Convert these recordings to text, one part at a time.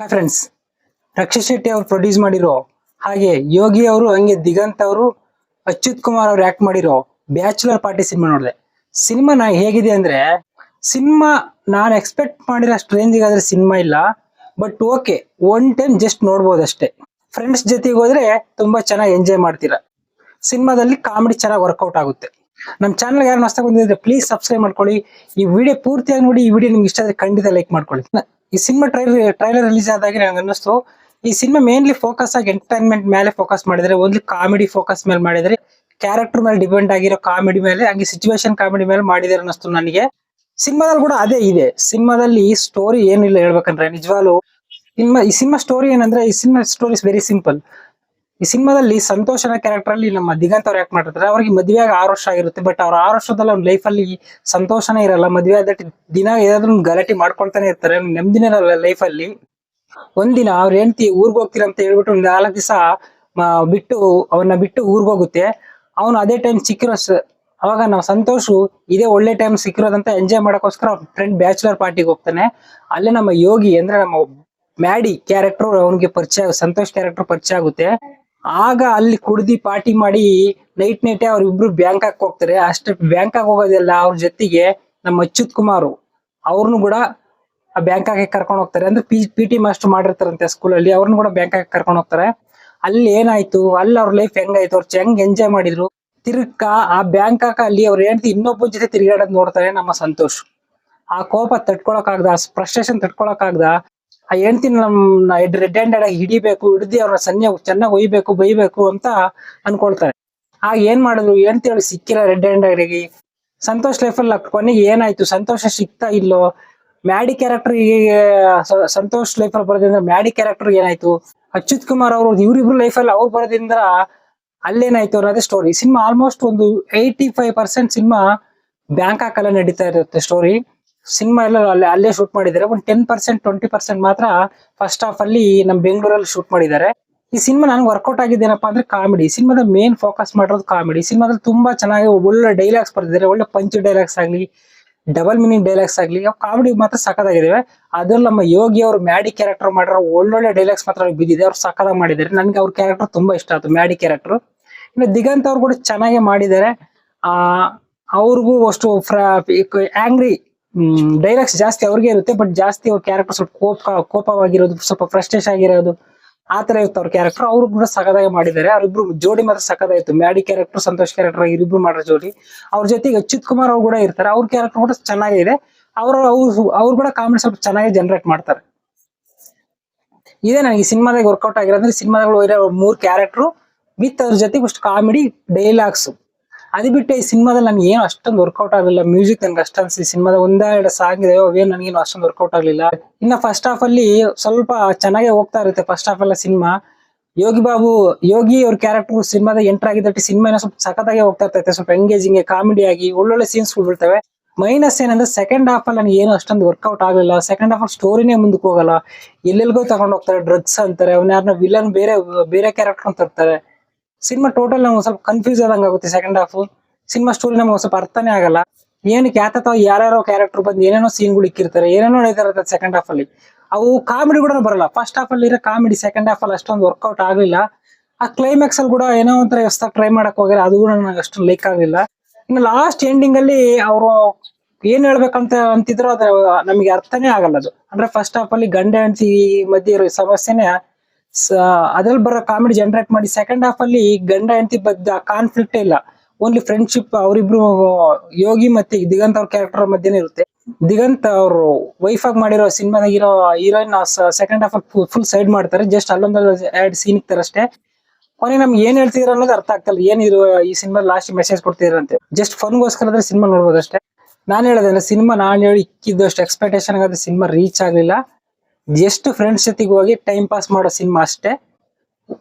Hi friends, Rakshit Shetty ಅವರು produce ಮಾಡಿರೋ ಹಾಗೆ ಯೋಗಿ ಅವರು ಹಂಗೆ ದಿಗಂತ್ ಅವರು ಅಚ್ಯುತ್ ಕುಮಾರ್ ಅವ್ರು ಆಕ್ಟ್ ಮಾಡಿರೋ ಬ್ಯಾಚುಲರ್ ಪಾರ್ಟಿ ಸಿನಿಮಾ ನೋಡಿದೆ. ಸಿನಿಮಾ ಹೇಗಿದೆ ಅಂದ್ರೆ, ಸಿನಿಮಾ ನಾನು ಎಕ್ಸ್ಪೆಕ್ಟ್ ಮಾಡಿರೋ ಅಷ್ಟು ರೇಂಜಿಗೆ ಆದ್ರೆ ಸಿನಿಮಾ ಇಲ್ಲ. But okay, one time just ನೋಡ್ಬೋದು ಅಷ್ಟೇ. ಫ್ರೆಂಡ್ಸ್ ಜೊತೆಗೆ ಹೋದ್ರೆ ತುಂಬಾ ಚೆನ್ನಾಗಿ ಎಂಜಾಯ್ ಮಾಡ್ತೀರಾ. ಸಿನಿಮಾದಲ್ಲಿ ಕಾಮಿಡಿ ಚೆನ್ನಾಗಿ ವರ್ಕೌಟ್ ಆಗುತ್ತೆ. ನಮ್ಮ ಚಾನಲ್ ಯಾರು ಹೊಸದಾಗಿ ಬಂದಿದ್ರೆ ಪ್ಲೀಸ್ ಸಬ್ಸ್ಕ್ರೈಬ್ ಮಾಡ್ಕೊಳ್ಳಿ. ಈ ವಿಡಿಯೋ ಪೂರ್ತಿಯಾಗಿ ನೋಡಿ. ಈ ವಿಡಿಯೋ ನಿಮ್ಗೆ ಇಷ್ಟ ಆದ್ರೆ ಖಂಡಿತ ಲೈಕ್ ಮಾಡ್ಕೊಳ್ಳಿ. ಈ ಸಿನಿಮಾ ಟ್ರೈಲರ್ ರಿಲೀಸ್ ಆದಾಗ ನನಗೆ ಅನ್ನಿಸ್ತು, ಈ ಸಿನಿಮಾ ಮೇನ್ಲಿ ಫೋಕಸ್ ಆಗಿ ಎಂಟರ್ಟೈನ್ಮೆಂಟ್ ಮೇಲೆ ಫೋಕಸ್ ಮಾಡಿದ್ರೆ, ಓನ್ಲಿ ಕಾಮಿಡಿ ಫೋಕಸ್ ಮೇಲೆ ಮಾಡಿದ್ರೆ, ಕ್ಯಾರೆಕ್ಟರ್ ಮೇಲೆ ಡಿಪೆಂಡ್ ಆಗಿರೋ ಕಾಮಿಡಿ ಮೇಲೆ, ಹಂಗೆ ಸಿಚುವೇಶನ್ ಕಾಮಿಡಿ ಮೇಲೆ ಮಾಡಿದಾರೆ ಅನ್ನಿಸ್ತು ನನಗೆ. ಸಿನಿಮಾದಲ್ಲಿ ಕೂಡ ಅದೇ ಇದೆ. ಸಿನಿಮಾದಲ್ಲಿ ಸ್ಟೋರಿ ಏನಿಲ್ಲ ಹೇಳ್ಬೇಕಂದ್ರೆ, ನಿಜವಾಗ್ಲು ಈ ಸಿನಿಮಾ ಸ್ಟೋರಿ ಏನಂದ್ರೆ, ಈ cinema story is very simple. ಈ ಸಿನಿಮಾದಲ್ಲಿ ಸಂತೋಷನ ಕ್ಯಾರೆಕ್ಟರ್ ಅಲ್ಲಿ ನಮ್ಮ ದಿಗಂತ್ ಅವ್ರು ಆಕ್ಟ್ ಮಾಡಿರ್ತಾರೆ. ಅವ್ರಿಗೆ ಮದುವೆ ಆಗಿ 6 ವರ್ಷ ಆಗಿರುತ್ತೆ. ಬಟ್ ಅವ್ರ 6 ವರ್ಷದಲ್ಲಿ ಅವ್ನ ಲೈಫ್ ಅಲ್ಲಿ ಸಂತೋಷನೇ ಇರಲ್ಲ. ಮದುವೆ ಆದ ದಿನ ಏನಾದ್ರು ಗಲಾಟೆ ಮಾಡ್ಕೊಳ್ತಾನೆ ಇರ್ತಾರೆ. ನೆಮ್ಮದಿನೇ ಇರಲ್ಲ ಲೈಫ್ ಅಲ್ಲಿ. ಒಂದಿನ ಅವ್ರ ಹೆಂಡತಿ ಊರ್ಗ್ ಹೋಗ್ತೀರ ಅಂತ ಹೇಳ್ಬಿಟ್ಟು ಒಂದ್ 4 ದಿವಸ ಅವನ್ನ ಬಿಟ್ಟು ಊರ್ಗ್ ಹೋಗುತ್ತೆ. ಅವನು ಅದೇ ಟೈಮ್ ಸಿಕ್ಕಿರೋ ಅವಾಗ ನಾವು ಸಂತೋಷ್ ಇದೇ ಒಳ್ಳೆ ಟೈಮ್ ಸಿಕ್ಕಿರೋದಂತ ಎಂಜಾಯ್ ಮಾಡಕ್ಕೋಸ್ಕರ ಅವ್ರ ಫ್ರೆಂಡ್ ಬ್ಯಾಚುಲರ್ ಪಾರ್ಟಿಗೆ ಹೋಗ್ತಾನೆ. ಅಲ್ಲೇ ನಮ್ಮ ಯೋಗಿ ಅಂದ್ರೆ ನಮ್ಮ ಮ್ಯಾಡಿ ಕ್ಯಾರೆಕ್ಟರ್ ಅವನಿಗೆ ಪರಿಚಯ, ಸಂತೋಷ್ ಕ್ಯಾರೆಕ್ಟರ್ ಪರಿಚಯ ಆಗುತ್ತೆ. ಆಗ ಅಲ್ಲಿ ಕುಡ್ದಿ ಪಾರ್ಟಿ ಮಾಡಿ ನೈಟೇ ಅವ್ರಿಬ್ರು ಬ್ಯಾಂಕಾಕ್ ಹೋಗ್ತಾರೆ. ಅಷ್ಟೇ ಬ್ಯಾಂಕಾಕ್ ಹೋಗೋದಿಲ್ಲ, ಅವ್ರ ಜೊತೆಗೆ ನಮ್ಮ ಅಚ್ಯುತ್ ಕುಮಾರ್ ಅವ್ರನ್ನು ಕೂಡ ಆ ಬ್ಯಾಂಕಾಕ್ ಕರ್ಕೊಂಡು ಹೋಗ್ತಾರೆ. ಅಂದ್ರೆ ಪಿ.ಟಿ ಮಾಸ್ಟರ್ ಮಾಡಿರ್ತಾರಂತೆ ಸ್ಕೂಲಲ್ಲಿ, ಅವ್ರನ್ನು ಕೂಡ ಬ್ಯಾಂಕಾಕ್ ಕರ್ಕೊಂಡು ಹೋಗ್ತಾರೆ. ಅಲ್ಲಿ ಏನಾಯ್ತು, ಅಲ್ಲಿ ಅವ್ರ ಲೈಫ್ ಹೆಂಗಾಯ್ತು, ಅವ್ರು ಹೆಂಗ್ ಎಂಜಾಯ್ ಮಾಡಿದ್ರು. ತಿರ್ಗಾ ಆ ಬ್ಯಾಂಕಾಕ್ ಅಲ್ಲಿ ಅವ್ರ ಹೆಂಡತಿ ಇನ್ನೊಬ್ಬನ ಜೊತೆ ತಿರ್ಗಾಡೋದ್ ನೋಡ್ತಾರೆ ನಮ್ಮ ಸಂತೋಷ್. ಆ ಕೋಪ ತಡ್ಕೊಳಕಾಗ್ದ, ಆ ಫ್ರಸ್ಟ್ರೇಷನ್ ತಡ್ಕೊಳಕಾಗ್ದ, ಆ ಹೆಂಡತಿ ನಮ್ ರೆಡ್ ಹ್ಯಾಂಡೆಡ್ ಆಗಿ ಹಿಡಿಬೇಕು, ಹಿಡ್ದಿ ಅವ್ರ ಚೆನ್ನಾಗಿ ಒಯ್ಬೇಕು, ಬೈಬೇಕು ಅಂತ ಅನ್ಕೊಳ್ತಾರೆ. ಆಗ ಏನ್ ಮಾಡಿದ್ರು, ಹೆಂಡತಿ ಅವ್ರಿಗೆ ಸಿಕ್ಕಿಲ್ಲ ರೆಡ್ ಹ್ಯಾಂಡೆಡ್ ಆಗಿ. ಸಂತೋಷ್ ಲೈಫಲ್ಲಿ ಕೊನೆಗೆ ಏನಾಯ್ತು, ಸಂತೋಷ ಸಿಗ್ತಾ ಇಲ್ಲೋ, ಮ್ಯಾಡಿ ಕ್ಯಾರೆಕ್ಟರ್ ಸಂತೋಷ್ ಲೈಫಲ್ಲಿ ಬರೋದ್ರಿಂದ ಮ್ಯಾಡಿ ಕ್ಯಾರೆಕ್ಟರ್ ಏನಾಯ್ತು, ಅಚ್ಯುತ್ ಕುಮಾರ್ ಅವರು ಇವ್ರಿಬ್ರು ಲೈಫಲ್ಲಿ ಅವ್ರು ಬರೋದ್ರಿಂದ ಅಲ್ಲೇನಾಯ್ತು ಅನ್ನೋದೇ ಸ್ಟೋರಿ. ಸಿನಿಮಾ ಆಲ್ಮೋಸ್ಟ್ ಒಂದು 85% ಸಿನಿಮಾ ಬ್ಯಾಂಕಾಕ್ ಅಲ್ಲೇ ನಡೀತಾ ಇರುತ್ತೆ ಸ್ಟೋರಿ. ಸಿನಿಮಾ ಎಲ್ಲ ಅಲ್ಲೇ ಶೂಟ್ ಮಾಡಿದ್ದಾರೆ. ಒಂದು 10% 20% ಮಾತ್ರ ಫಸ್ಟ್ ಹಾಫ್ ಅಲ್ಲಿ ನಮ್ ಬೆಂಗಳೂರಲ್ಲಿ ಶೂಟ್ ಮಾಡಿದ್ದಾರೆ. ಈ ಸಿನಿಮಾ ನನ್ಗೆ ವರ್ಕೌಟ್ ಆಗಿದ್ದೇನಪ್ಪಾ ಅಂದ್ರೆ ಕಾಮಿಡಿ. ಸಿನಿಮಾದ ಮೇನ್ ಫೋಕಸ್ ಮಾಡಿರೋದು ಕಾಮಿಡಿ. ಸಿನಿಮಾದಲ್ಲಿ ತುಂಬಾ ಚೆನ್ನಾಗಿ ಒಳ್ಳೆ ಡೈಲಾಗ್ಸ್ ಬರ್ತಿದ್ದಾರೆ. ಒಳ್ಳೆ ಪಂಚ್ ಡೈಲಾಗ್ಸ್ ಆಗ್ಲಿ, ಡಬಲ್ ಮೀನಿಂಗ್ ಡೈಲಾಗ್ಸ್ ಆಗ್ಲಿ, ಕಾಮಿಡಿ ಮಾತ್ರ ಸಖತ್ತಾಗಿದ್ದಾವೆ. ಅದ್ರಲ್ಲಿ ನಮ್ಮ ಯೋಗಿ ಅವರು ಮ್ಯಾಡಿ ಕ್ಯಾರೆಕ್ಟರ್ ಮಾಡಿರೋ ಒಳ್ಳೊಳ್ಳೆ ಡೈಲಾಗ್ಸ್ ಮಾತ್ರ ಬಿದ್ದಿದೆ. ಅವ್ರು ಸಖತ್ತಾಗಿ ಮಾಡಿದ್ದಾರೆ. ನನ್ಗೆ ಅವ್ರ ಕ್ಯಾರೆಕ್ಟರ್ ತುಂಬಾ ಇಷ್ಟ ಆಯ್ತು, ಮ್ಯಾಡಿ ಕ್ಯಾರೆಕ್ಟರ್. ಇನ್ನು ದಿಗಂತ್ ಅವ್ರು ಕೂಡ ಚೆನ್ನಾಗಿ ಮಾಡಿದ್ದಾರೆ. ಅವ್ರಿಗೂ ಅಷ್ಟು ಆಂಗ್ರಿ ಡೈಲಾಗ್ಸ್ ಜಾಸ್ತಿ ಅವ್ರಿಗೆ ಇರುತ್ತೆ. ಬಟ್ ಜಾಸ್ತಿ ಅವ್ರ ಕ್ಯಾರೆಕ್ಟರ್ ಸ್ವಲ್ಪ ಕೋಪವಾಗಿರೋದು, ಸ್ವಲ್ಪ ಫ್ರಸ್ಟ್ರೇಷನ್ ಆಗಿರೋದು, ಆತರ ಇರುತ್ತೆ ಅವ್ರ ಕ್ಯಾರೆಕ್ಟರ್. ಅವ್ರು ಕೂಡ ಸಖತ್ತಾಗಿ ಮಾಡಿದ್ದಾರೆ. ಅವ್ರಿಬ್ರು ಜೋಡಿ ಮಾತ್ರ ಸಖತ್ತಾಗಿತ್ತು. ಮ್ಯಾಡಿ ಕ್ಯಾರೆಕ್ಟರ್, ಸಂತೋಷ್ ಕ್ಯಾರೆಕ್ಟರ್ ಇರಿಬ್ರು ಮಾಡೋ ಜೋಡಿ. ಅವ್ರ ಜೊತೆಗೆ ಅಚ್ಯುತ್ ಕುಮಾರ್ ಅವ್ರು ಕೂಡ ಇರ್ತಾರೆ. ಅವ್ರ ಕ್ಯಾರೆಕ್ಟರ್ ಕೂಡ ಚೆನ್ನಾಗಿದೆ. ಅವ್ರು ಕೂಡ ಕಾಮಿಡಿ ಸ್ವಲ್ಪ ಚೆನ್ನಾಗಿ ಜನರೇಟ್ ಮಾಡ್ತಾರೆ. ಇದೇ ನನಗೆ ಈ ಸಿನಿಮಾದಾಗ ವರ್ಕೌಟ್ ಆಗಿರೋದ್ರೆ, ಸಿನಿಮಾಗಳು ಇರೋ 3 ಕ್ಯಾರೆಕ್ಟರ್ ವಿತ್ ಅವ್ರ ಜೊತೆಗೆ ಅಷ್ಟು ಕಾಮಿಡಿ ಡೈಲಾಗ್ಸ್. ಅದು ಬಿಟ್ಟು ಈ ಸಿನಿಮಾದಲ್ಲಿ ನನ್ಗೆ ಏನು ಅಷ್ಟೊಂದು ವರ್ಕೌಟ್ ಆಗಲಿಲ್ಲ. ಮ್ಯೂಸಿಕ್ ನನ್ಗೆ ಅಷ್ಟ ಅನ್ಸಿ. ಸಿನಿಮಾದ 1-2 ಸಾಂಗ್ ಇದೆ, ಅವೇನು ನನಗೇನು ಅಷ್ಟೊಂದು ವರ್ಕೌಟ್ ಆಗ್ಲಿಲ್ಲ. ಇನ್ನ ಫಸ್ಟ್ ಹಾಫ್ ಅಲ್ಲಿ ಸ್ವಲ್ಪ ಚೆನ್ನಾಗೇ ಹೋಗ್ತಾ ಇರುತ್ತೆ. ಫಸ್ಟ್ ಹಾಫ್ ಎಲ್ಲ ಸಿನಿಮಾ ಯೋಗಿ ಅವ್ರ ಕ್ಯಾರೆಕ್ಟರ್ ಸಿನಿಮಾದ ಎಂಟರ್ ಆಗಿದ್ದಟ್ಟು ಸಿನಿಮಾ ಸ್ವಲ್ಪ ಸಖತ್ತಾಗಿ ಹೋಗ್ತಾ ಇರ್ತೈತೆ. ಸ್ವಲ್ಪ ಎಂಗೇಜಿಂಗ್ ಕಾಮಿಡಿ ಆಗಿ ಒಳ್ಳೊಳ್ಳೆ ಸೀನ್ಸ್ ಬೀಳ್ತವೆ. ಮೈನಸ್ ಏನಂದ್ರೆ ಸೆಕೆಂಡ್ ಹಾಫ್ ಅಲ್ಲಿ ನನಗೆ ಏನು ಅಷ್ಟೊಂದು ವರ್ಕೌಟ್ ಆಗಲಿಲ್ಲ. ಸೆಕೆಂಡ್ ಹಾಫ್ ಅಲ್ಲಿ ಸ್ಟೋರಿನೇ ಮುಂದಕ್ಕೆ ಹೋಗಲ್ಲ. ಎಲ್ಲೆಲ್ಗೋ ತಗೊಂಡ್ ಹೋಗ್ತಾರೆ, ಡ್ರಗ್ಸ್ ಅಂತಾರೆ, ಅವ್ನ ಯಾರನ್ನ ವಿಲನ್ ಬೇರೆ ಕ್ಯಾರೆಕ್ಟರ್ ಅಂತ ತರ್ತಾರೆ. ಸಿನಿಮಾ ಟೋಟಲ್ ನಮ್ಗೆ ಸ್ವಲ್ಪ ಕನ್ಫ್ಯೂಸ್ ಆದಂಗೆ ಆಗುತ್ತೆ. ಸೆಕೆಂಡ್ ಹಾಫ್ ಸಿನಿಮಾ ಸ್ಟೋರಿ ನಮ್ಗೆ ಸ್ವಲ್ಪ ಅರ್ಥನೇ ಆಗಲ್ಲ. ಏನಕ್ಕೆ ಯಾರ್ಯಾರೋ ಕ್ಯಾರೆಕ್ಟರ್ ಬಂದು ಏನೇನೋ ಸೀನ್ಗಳು ಇಕ್ಕಿರ್ತಾರೆ, ಏನೇನೋ ನಡೀತಾ ಸೆಕೆಂಡ್ ಹಾಫ್ ಅಲ್ಲಿ. ಅವು ಕಾಮಿಡಿ ಕೂಡ ಬರಲ್ಲ. ಫಸ್ಟ್ ಹಾಫ್ ಅಲ್ಲಿ ಇರೋ ಕಾಮಿಡಿ ಸೆಕೆಂಡ್ ಹಾಫ್ ಅಲ್ಲಿ ಅಷ್ಟೊಂದು ವರ್ಕೌಟ್ ಆಗಲಿಲ್ಲ. ಆ ಕ್ಲೈಮ್ಯಾಕ್ಸ್ ಅಲ್ಲಿ ಕೂಡ ಏನೋ ಒಂಥರ ಹೊಸದಾಗಿ ಟ್ರೈ ಮಾಡಕ್ ಹೋಗ್ಯಾರ, ಅದು ಕೂಡ ನನಗೆ ಅಷ್ಟು ಲೈಕ್ ಆಗಲಿಲ್ಲ. ಇನ್ನು ಲಾಸ್ಟ್ ಎಂಡಿಂಗ್ ಅಲ್ಲಿ ಅವರು ಏನ್ ಹೇಳ್ಬೇಕಂತ ಅಂತಿದ್ರು, ಅದು ನಮಗೆ ಅರ್ಥನೇ ಆಗಲ್ಲ. ಅದು ಅಂದ್ರೆ ಫಸ್ಟ್ ಹಾಫ್ ಅಲ್ಲಿ ಗಂಡ ಹೆಂಡತಿ ಮಧ್ಯೆ ಇರೋ ಸಮಸ್ಯೆನೇ ಅದ್ರಲ್ಲಿ ಬರೋ ಕಾಮಿಡಿ ಜನರೇಟ್ ಮಾಡಿ, ಸೆಕೆಂಡ್ ಹಾಫ್ ಅಲ್ಲಿ ಗಂಡ ಹೆಂಡತಿ ಬದ್ದ ಕಾನ್ಫ್ಲಿಕ್ಟ್ ಇಲ್ಲ, ಓನ್ಲಿ ಫ್ರೆಂಡ್ಶಿಪ್ ಅವರಿಬ್ರು ಯೋಗಿ ಮತ್ತೆ ದಿಗಂತ್ ಅವ್ರ ಕ್ಯಾರೆಕ್ಟರ್ ಮಧ್ಯೆನೇ ಇರುತ್ತೆ. ದಿಗಂತ್ ಅವರು ವೈಫ್ ಆಗಿ ಮಾಡಿರೋ ಸಿನಿಮಾದಾಗಿರೋ heroine second half full side ಮಾಡ್ತಾರೆ. ಜಸ್ಟ್ ಅಲ್ಲೊಂದು 2 ಸೀನ್ ಇಕ್ತಾರೆ ಅಷ್ಟೇ. ಕೊನೆಗೆ ನಮ್ಗೆ ಏನ್ ಹೇಳ್ತಿದ್ರ ಅನ್ನೋದು ಅರ್ಥ ಆಗ್ತಲ್ಲ. ಏನಿದ್ರು ಈ ಸಿನಿಮಾ ಲಾಸ್ಟ್ ಮೆಸೇಜ್ ಕೊಡ್ತಿದ್ರಂತೆ. ಜಸ್ಟ್ ಫನ್ಗೋಸ್ಕರ ಸಿನಿಮಾ ನೋಡ್ಬೋದು ಅಷ್ಟೇ. ನಾನ್ ಹೇಳೋದ್ರೆ ಸಿನಿಮಾ ನಾನು ಹೇಳಿ ಇಕ್ಕಿದ್ದಷ್ಟು ಎಕ್ಸ್ಪೆಕ್ಟೇಷನ್ ಆದ್ರೆ ಸಿನಿಮಾ ರೀಚ್ ಆಗ್ಲಿಲ್ಲ. ಜಸ್ಟ್ ಫ್ರೆಂಡ್ಸ್ ಜೊತೆಗೆ ಹೋಗಿ ಟೈಮ್ ಪಾಸ್ ಮಾಡೋ ಸಿನಿಮಾ ಅಷ್ಟೇ.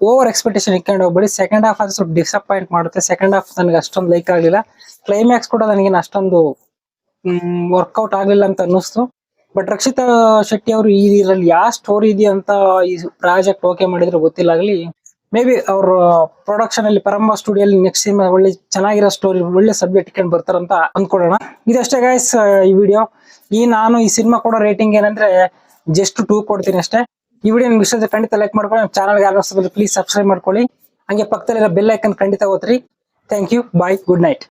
ಓವರ್ ಎಕ್ಸ್ಪೆಕ್ಟೇಷನ್ ಇಟ್ಕೊಂಡು ಹೋಗ್ಬೇಡಿ. ಸೆಕೆಂಡ್ ಹಾಫ್ ಅದು ಸ್ವಲ್ಪ ಡಿಸಪಾಯಿಂಟ್ ಮಾಡುತ್ತೆ. ಸೆಕೆಂಡ್ ಹಾಫ್ ನನಗೆ ಅಷ್ಟೊಂದು ಲೈಕ್ ಆಗಲಿಲ್ಲ. ಕ್ಲೈಮ್ಯಾಕ್ಸ್ ಕೂಡ ನನಗೇನು ಅಷ್ಟೊಂದು ವರ್ಕೌಟ್ ಆಗಲಿಲ್ಲ ಅಂತ ಅನ್ನಿಸ್ತು. ಬಟ್ ರಕ್ಷಿತ್ ಶೆಟ್ಟಿ ಅವರು ಇದರಲ್ಲಿ ಯಾವ ಸ್ಟೋರಿ ಇದೆ ಅಂತ ಈ ಪ್ರಾಜೆಕ್ಟ್ ಓಕೆ ಮಾಡಿದ್ರೆ ಗೊತ್ತಿಲ್ಲಾಗ್ಲಿ. ಮೇ ಬಿ ಅವ್ರ ಪ್ರೊಡಕ್ಷನ್ ಅಲ್ಲಿ ಪರಂಬ ಸ್ಟುಡಿಯೋ ನೆಕ್ಸ್ಟ್ ಸಿನಿಮಾ ಒಳ್ಳೆ ಚೆನ್ನಾಗಿರೋ ಸ್ಟೋರಿ, ಒಳ್ಳೆ ಸಬ್ಜೆಕ್ಟ್ ಇಟ್ಕೊಂಡು ಬರ್ತಾರಂತ ಅಂದ್ಕೊಳ್ಳೋಣ. ಇದಷ್ಟೇ ಗೈಸ್ ಈ ವಿಡಿಯೋ. ನಾನು ಈ ಸಿನಿಮಾ ಕೊಡೋ ರೇಟಿಂಗ್ ಏನಂದ್ರೆ ಜಸ್ಟ್ 2 ಕೊಡ್ತೀನಿ ಅಷ್ಟೇ. ಈ ವಿಡಿಯೋ ನಿಮ್ಗೆ ಇಷ್ಟ ಖಂಡಿತ ಲೈಕ್ ಮಾಡ್ಕೊಳ್ಳಿ. ನಮ್ಮ ಚಾನಲ್ಗೆ ಯಾರು ಪ್ಲೀಸ್ ಸಬ್ಸ್ಕ್ರೈಬ್ ಮಾಡ್ಕೊಳ್ಳಿ. ಹಂಗೆ ಪಕ್ಕದಲ್ಲಿರೋ ಬೆಲ್ ಐಕನ್ ಖಂಡಿತ ಓದ್ರಿ. Thank you, bye, good night.